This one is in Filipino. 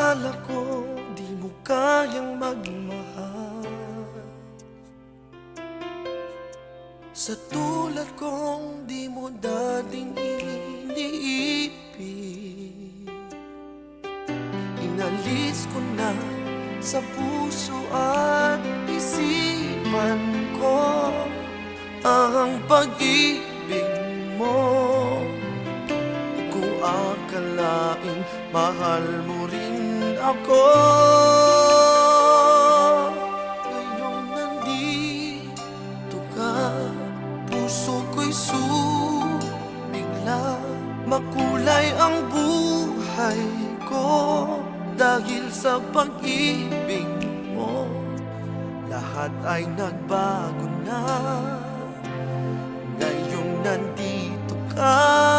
Akala ko di mo kayang magmahal sa tulad kong di mo dating iniibig. Inalis ko na sa puso at isipan ko ang pag-ibig mo. Di ko akalaing mahal mo rin ako. Ngayong nandito ka, puso ko'y sumigla. Makulay ang buhay ko dahil sa pag-ibig mo. Lahat ay nagbago na ngayong nandito ka.